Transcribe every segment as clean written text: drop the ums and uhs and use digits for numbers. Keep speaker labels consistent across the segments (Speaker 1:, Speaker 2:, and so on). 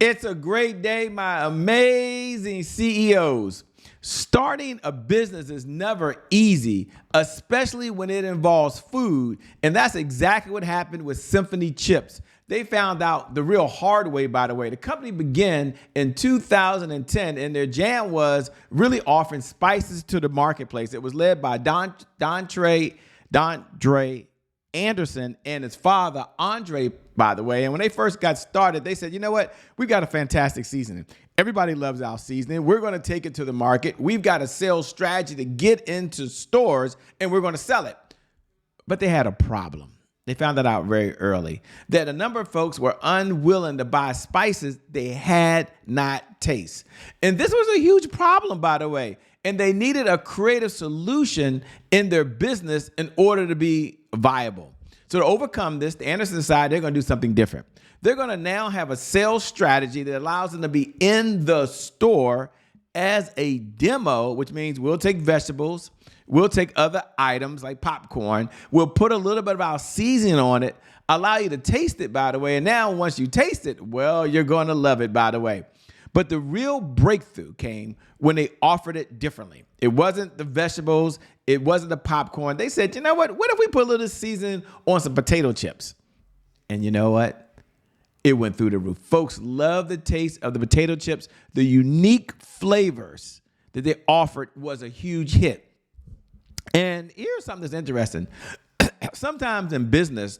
Speaker 1: It's a great day, my amazing CEOs. Starting a business is never easy, especially when it involves food. And that's exactly what happened with Symphony Chips. They found out the real hard way, by the way. The company began in 2010, and their jam was really offering spices to the marketplace. It was led by Dondre Anderson and his father, Andre, by the way. And when they first got started, they said, you know what? We've got a fantastic seasoning. Everybody loves our seasoning. We're going to take it to the market. We've got a sales strategy to get into stores, and we're going to sell it. But they had a problem. They found that out very early, that a number of folks were unwilling to buy spices they had not tasted. And this was a huge problem, by the way. And they needed a creative solution in their business in order to be viable. So to overcome this, the Anderson decided they're going to do something different. They're going to now have a sales strategy that allows them to be in the store as a demo, which means we'll take vegetables, we'll take other items like popcorn, we'll put a little bit of our seasoning on it, allow you to taste it, by the way. And now once you taste it, well, you're going to love it, by the way. But the real breakthrough came when they offered it differently. It wasn't the vegetables. It wasn't the popcorn. They said, you know what? What if we put a little seasoning on some potato chips? And you know what? It went through the roof. Folks love the taste of the potato chips. The unique flavors that they offered was a huge hit. And here's something that's interesting. Sometimes in business,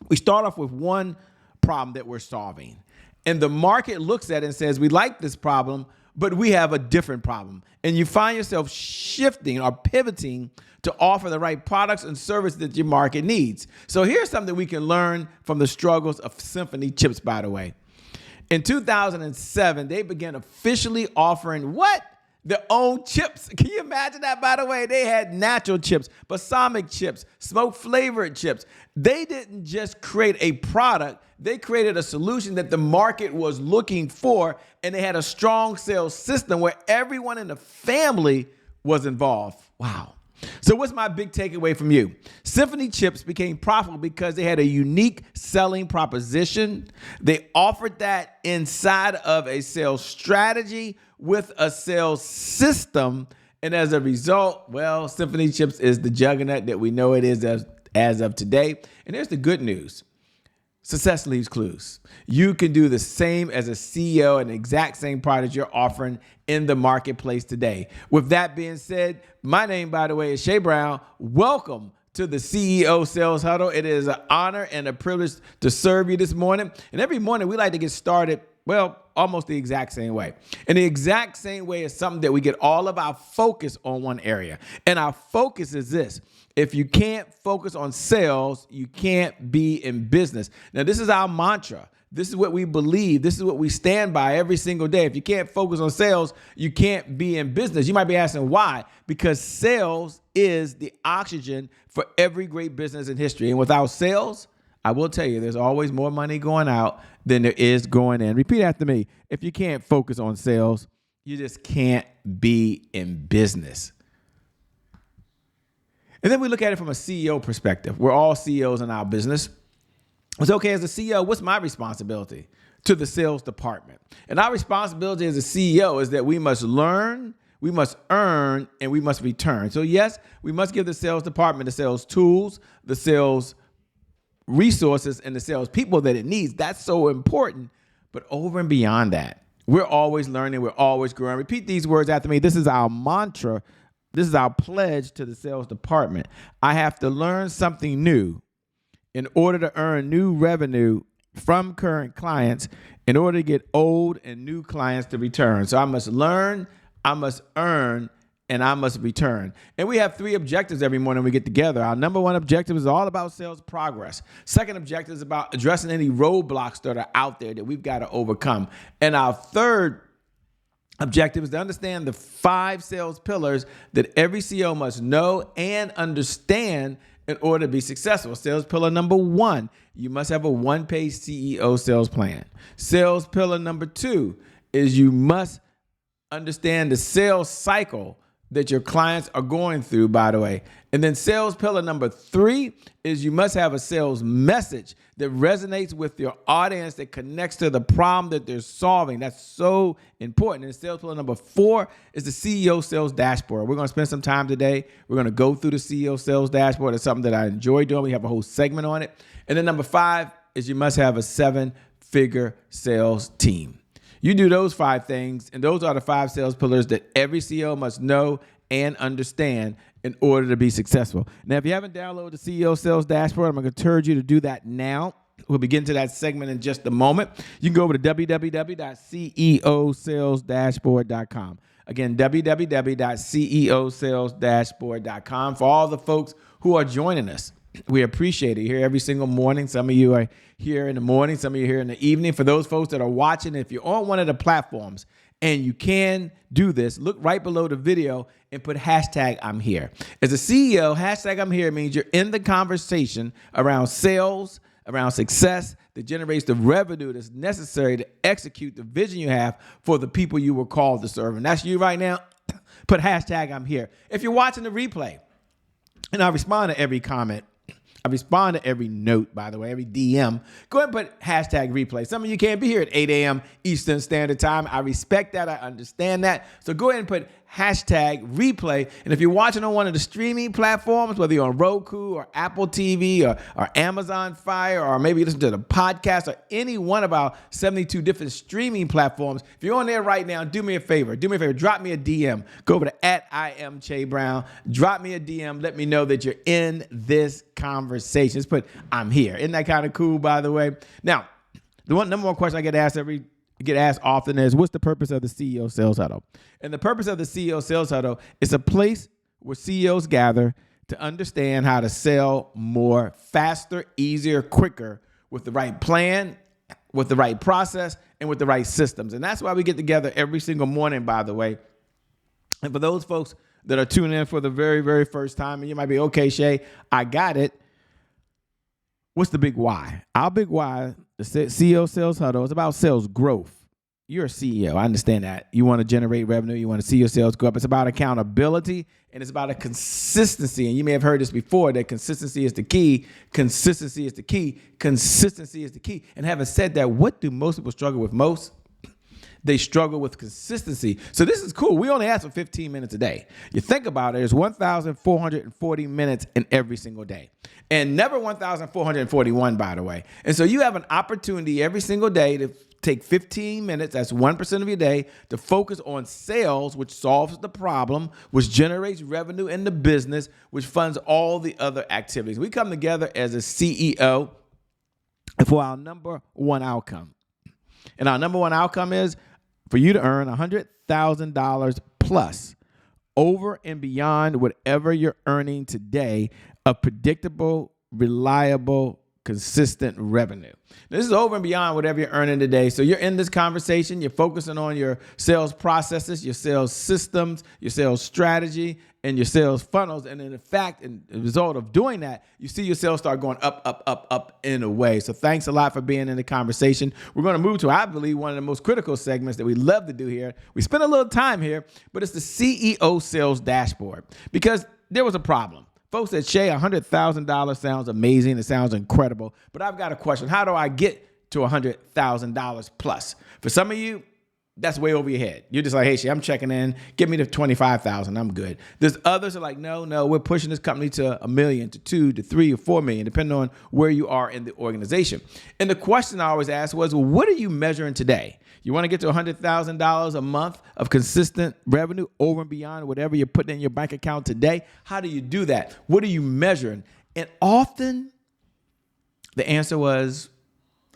Speaker 1: we start off with one problem that we're solving. And the market looks at it and says, we like this problem, but we have a different problem. And you find yourself shifting or pivoting to offer the right products and services that your market needs. So here's something we can learn from the struggles of Symphony Chips, by the way. In 2007, they began officially offering what? Their own chips. Can you imagine that, by the way? They had natural chips, balsamic chips, smoke-flavored chips. They didn't just create a product. They created a solution that the market was looking for, and they had a strong sales system where everyone in the family was involved. Wow. So what's my big takeaway from you? Symphony Chips became profitable because they had a unique selling proposition. They offered that inside of a sales strategy with a sales system. And as a result, well, Symphony Chips is the juggernaut that we know it is as of today. And here's the good news. Success leaves clues. You can do the same as a CEO and the exact same product you're offering in the marketplace today. With that being said, my name, by the way, is Shay Brown. Welcome to the CEO Sales Huddle. It is an honor and a privilege to serve you this morning. And every morning we like to get started, well, almost the exact same way. And the exact same way is something that we get all of our focus on one area. And our focus is this. If you can't focus on sales, you can't be in business. Now, this is our mantra. This is what we believe. This is what we stand by every single day. If you can't focus on sales, you can't be in business. You might be asking why? Because sales is the oxygen for every great business in history. And without sales, I will tell you, there's always more money going out than there is going in. Repeat after me. If you can't focus on sales, you just can't be in business. And then we look at it from a CEO perspective. We're all CEOs in our business. It's okay, as a CEO, what's my responsibility to the sales department? And our responsibility as a CEO is that we must learn, we must earn, and we must return. So yes, we must give the sales department the sales tools, the sales resources, and the sales people that it needs. That's so important. But over and beyond that, we're always learning, we're always growing. Repeat these words after me. This is our mantra. This is our pledge to the sales department. I have to learn something new in order to earn new revenue from current clients in order to get old and new clients to return. So I must learn, I must earn, and I must return. And we have 3 objectives every morning we get together. Our number 1 objective is all about sales progress. Second objective is about addressing any roadblocks that are out there that we've got to overcome. And our third objective is to understand the 5 sales pillars that every CEO must know and understand in order to be successful. Sales pillar number 1, you must have a 1-page CEO sales plan. Sales pillar number 2 is you must understand the sales cycle that your clients are going through, by the way. And then sales pillar number 3 is you must have a sales message that resonates with your audience, that connects to the problem that they're solving. That's so important. And sales pillar number 4 is the CEO sales dashboard. We're going to spend some time today. We're going to go through the CEO sales dashboard. It's something that I enjoy doing. We have a whole segment on it. And then number 5 is you must have a 7-figure sales team. You do those 5 things, and those are the 5 sales pillars that every CEO must know and understand in order to be successful. Now, if you haven't downloaded the CEO Sales Dashboard, I'm going to encourage you to do that now. We'll begin to that segment in just a moment. You can go over to www.ceosalesdashboard.com. Again, www.ceosalesdashboard.com. For all the folks who are joining us, we appreciate it. You're here every single morning. Some of you are here in the morning. Some of you are here in the evening. For those folks that are watching, if you're on one of the platforms and you can do this, look right below the video and put hashtag I'm here. As a CEO, hashtag I'm here means you're in the conversation around sales, around success that generates the revenue that's necessary to execute the vision you have for the people you were called to serve. And that's you right now. Put hashtag I'm here. If you're watching the replay, and I respond to every comment, I respond to every note, by the way, every DM. Go ahead and put hashtag replay. Some of you can't be here at 8 a.m. Eastern Standard Time. I respect that. I understand that. So go ahead and put hashtag replay. And if you're watching on one of the streaming platforms, whether you're on Roku or Apple TV or Amazon Fire, or maybe you listen to the podcast or any one of our 72 different streaming platforms, if you're on there right now, do me a favor. Drop me a DM. Go over to @IamCheBrown. Drop me a DM. Let me know that you're in this conversation. Just put I'm here. Isn't that kind of cool, by the way? Now, the number one question I get asked often is, what's the purpose of the CEO Sales Huddle? And the purpose of the CEO Sales Huddle is a place where CEOs gather to understand how to sell more, faster, easier, quicker, with the right plan, with the right process, and with the right systems. And that's why we get together every single morning, by the way. And for those folks that are tuning in for the very, very first time, and you might be, okay, Shay, I got it. What's the big why? Our big why, the CEO Sales Huddle, is about sales growth. You're a CEO. I understand that. You want to generate revenue. You want to see your sales go up. It's about accountability, and it's about a consistency. And you may have heard this before, that consistency is the key. Consistency is the key. Consistency is the key. And having said that, what do most people struggle with most? They struggle with consistency. So this is cool. We only ask for 15 minutes a day. You think about it, there's 1,440 minutes in every single day. And never 1,441, by the way. And so you have an opportunity every single day to take 15 minutes, that's 1% of your day, to focus on sales, which solves the problem, which generates revenue in the business, which funds all the other activities. We come together as a CEO for our number one outcome. And our number one outcome is for you to earn $100,000 plus over and beyond whatever you're earning today of predictable, reliable, consistent revenue. This is over and beyond whatever you're earning today. So you're in this conversation, you're focusing on your sales processes, your sales systems, your sales strategy, and your sales funnels. And in fact, in the result of doing that, you see your sales start going up, up, up, up in a way. So thanks a lot for being in the conversation. We're going to move to, I believe, one of the most critical segments that we love to do here. We spend a little time here, but it's the CEO Sales Dashboard, because there was a problem. Folks said, Shay, $100,000 sounds amazing. It sounds incredible. But I've got a question. How do I get to $100,000 plus? For some of you, that's way over your head. You're just like, hey, Shay, I'm checking in. Give me the $25,000. I'm good. There's others who are like, no, we're pushing this company to $1 million, to $2 million, to $3 million, or $4 million, depending on where you are in the organization. And the question I always ask was, well, what are you measuring today? You want to get to $100,000 a month of consistent revenue over and beyond whatever you're putting in your bank account today? How do you do that? What are you measuring? And often the answer was,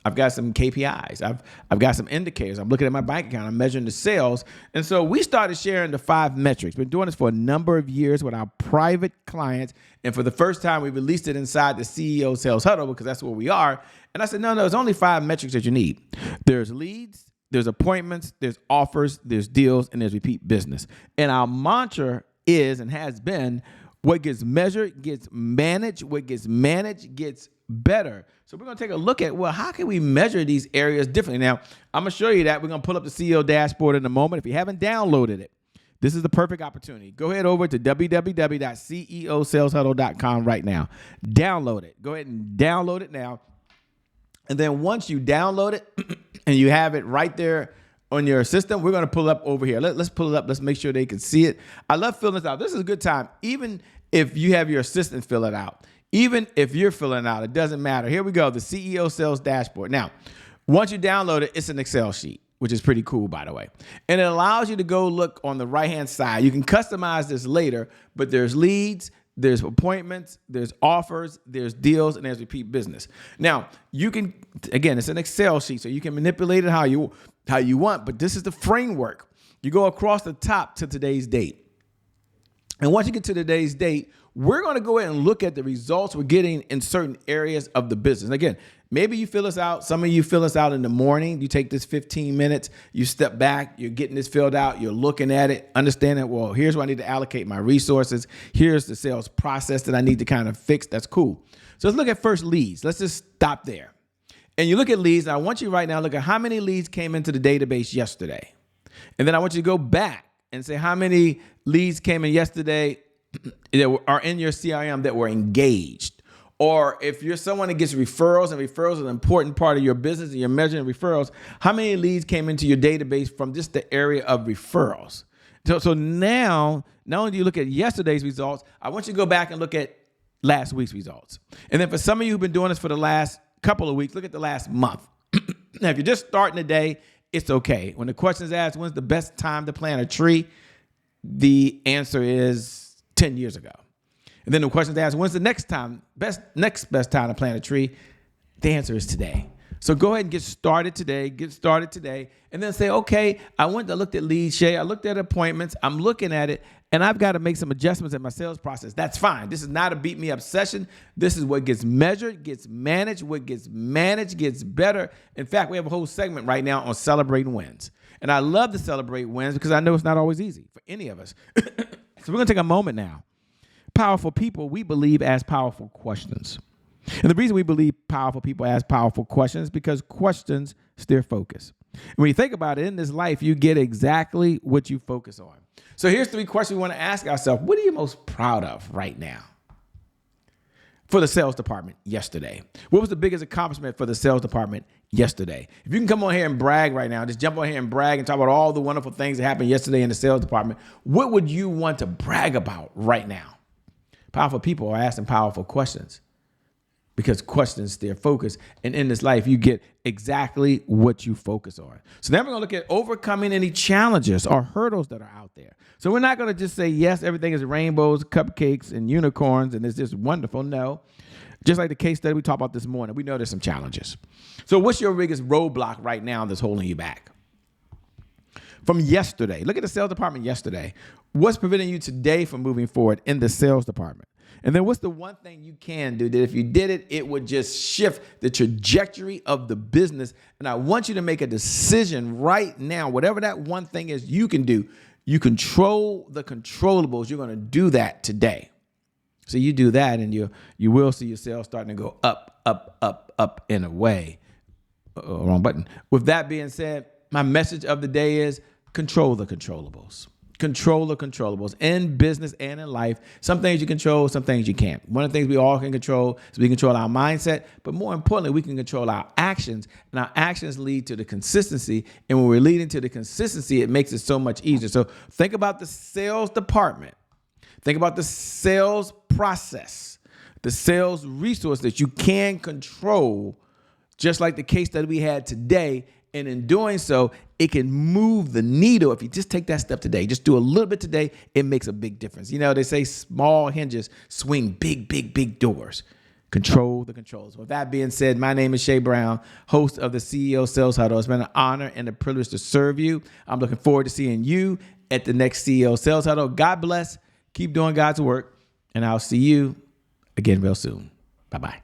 Speaker 1: I've got some KPIs. I've got some indicators. I'm looking at my bank account. I'm measuring the sales. And so we started sharing the 5 metrics. Been doing this for a number of years with our private clients. And for the first time, we released it inside the CEO Sales Huddle, because that's where we are. And I said, no, there's only 5 metrics that you need. There's leads, there's appointments, there's offers, there's deals, and there's repeat business. And our mantra is and has been, what gets measured gets managed. What gets managed gets better. So we're going to take a look at, well, how can we measure these areas differently? Now, I'm going to show you that. We're going to pull up the CEO dashboard in a moment. If you haven't downloaded it, This is the perfect opportunity. Go ahead over to www.ceosaleshuddle.com right now. Download it. Go ahead and download it now. And then once you download it and you have it right there on your system, we're going to pull up over here. Let's pull it up. Let's make sure they can see it. I love filling this out. This is a good time. Even if you have your assistant fill it out, even if you're filling it out, it doesn't matter. Here we go, the CEO Sales Dashboard. Now, once you download it, it's an Excel sheet, which is pretty cool, by the way. And it allows you to go look on the right-hand side. You can customize this later, but there's leads, there's appointments, there's offers, there's deals, and there's repeat business. Now, you can, again, it's an Excel sheet, so you can manipulate it how you want, but this is the framework. You go across the top to today's date. And once you get to today's date, we're going to go ahead and look at the results we're getting in certain areas of the business. And again, maybe you fill this out. Some of you fill this out in the morning. You take this 15 minutes, you step back, you're getting this filled out, you're looking at it, understanding, well, here's where I need to allocate my resources. Here's the sales process that I need to kind of fix. That's cool. So let's look at first leads. Let's just stop there. And you look at leads. And I want you right now to look at how many leads came into the database yesterday. And then I want you to go back and say how many leads came in yesterday that are in your CRM that were engaged. Or if you're someone that gets referrals, and referrals are an important part of your business and you're measuring referrals, how many leads came into your database from just the area of referrals? So now, not only do you look at yesterday's results, I want you to go back and look at last week's results. And then for some of you who've been doing this for the last couple of weeks, look at the last month. Now, if you're just starting the day, it's okay. When the question is asked, when's the best time to plant a tree? The answer is 10 years ago. And then the question is asked, when's the next best time to plant a tree? The answer is today. So go ahead and get started today, and then say, okay, I looked at leads, Shay, I looked at appointments, I'm looking at it, and I've got to make some adjustments in my sales process. That's fine. This is not a beat me up session. This is what gets measured, gets managed. What gets managed gets better. In fact, we have a whole segment right now on celebrating wins. And I love to celebrate wins because I know it's not always easy for any of us. So we're going to take a moment now. Powerful people, we believe, ask powerful questions. And the reason we believe powerful people ask powerful questions is because questions steer focus. And when you think about it, in this life, you get exactly what you focus on. So here's 3 questions we want to ask ourselves. What are you most proud of right now? For the sales department yesterday. What was the biggest accomplishment for the sales department yesterday? If you can come on here and brag right now, just jump on here and brag and talk about all the wonderful things that happened yesterday in the sales department, what would you want to brag about right now? Powerful people are asking powerful questions because questions steer focus. And in this life, you get exactly what you focus on. So now we're going to look at overcoming any challenges or hurdles that are out there. So we're not going to just say, yes, everything is rainbows, cupcakes, and unicorns, and it's just wonderful. No. Just like the case study we talked about this morning, we know there's some challenges. So what's your biggest roadblock right now that's holding you back? From yesterday, look at the sales department yesterday. What's preventing you today from moving forward in the sales department? And then what's the one thing you can do that if you did it, it would just shift the trajectory of the business? And I want you to make a decision right now. Whatever that one thing is you can do, you control the controllables. You're going to do that today. So you do that and you will see your sales starting to go up, up, up, up in a way. Wrong button. With that being said, my message of the day is control the controllables. Control the controllables in business and in life. Some things you control, some things you can't. One of the things we all can control is we control our mindset, but more importantly, we can control our actions, and our actions lead to the consistency. And when we're leading to the consistency, it makes it so much easier. So think about the sales department. Think about the sales process, the sales resource that you can control, just like the case that we had today. And in doing so, it can move the needle. If you just take that step today, just do a little bit today, it makes a big difference. You know, they say small hinges swing big, big, big doors. Control the controls. With that being said, my name is Shay Brown, host of the CEO Sales Huddle. It's been an honor and a privilege to serve you. I'm looking forward to seeing you at the next CEO Sales Huddle. God bless. Keep doing God's work. And I'll see you again real soon. Bye-bye.